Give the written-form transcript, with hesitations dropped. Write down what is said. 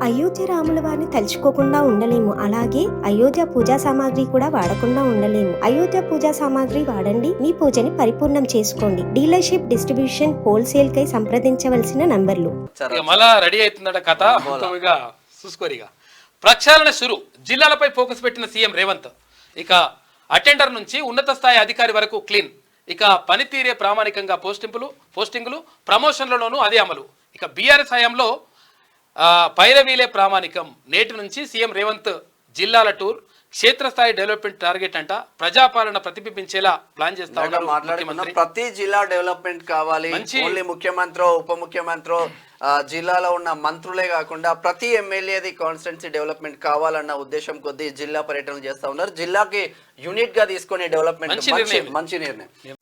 అయోధ్య రాముల వారిని తలుచుకోకుండా ఉండలేము. అలాగే అయోధ్య పూజా సామాగ్రి కూడా వాడకుండా ఉండలేము. అయోధ్య పూజా సామాగ్రి వాడండి, మీ పూజని పరిపూర్ణం చేసుకోండి. డీలర్షిప్, డిస్ట్రిబ్యూషన్, హోల్సేల్ కై సంప్రదించవలసిన నంబర్లు. మళ్ళా రెడీ అవుతుందట కథ. చూసుకోరిగా ప్రక్షాళన షురు. జిల్లాలపై ఫోకస్ పెట్టిన సీఎం రేవంత్. ఇక అటెండర్ నుంచి ఉన్నత స్థాయి అధికారి వరకు క్లీన్. ఇక పనితీరే ప్రామాణికంగా పోస్టింగులు ప్రమోషన్లలోనూ అదే అమలు. ఇక బీఆర్ఎస్ హయాంలో పైరవీలే ప్రామాణికం. నేటి నుంచి సీఎం రేవంత్ జిల్లాల టూర్, క్షేత్రస్థాయి డెవలప్మెంట్ టార్గెట్ అంట. ప్రజాపాలన ప్రతిబింబించేలా ప్లాన్ చేస్తా ఉన్నారు. ప్రతి జిల్లా డెవలప్మెంట్ కావాలి. ఓన్లీ ముఖ్యమంత్రి, ఉప ముఖ్యమంత్రి, జిల్లాలో ఉన్న మంత్రులే కాకుండా ప్రతి ఎమ్మెల్యేది కాన్స్టిట్యున్సీ డెవలప్మెంట్ కావాలన్న ఉద్దేశం కొద్దీ జిల్లా పర్యటన చేస్తా ఉన్నారు. జిల్లాకి యూనిట్ గా తీసుకునే డెవలప్మెంట్ మంచి నిర్ణయం.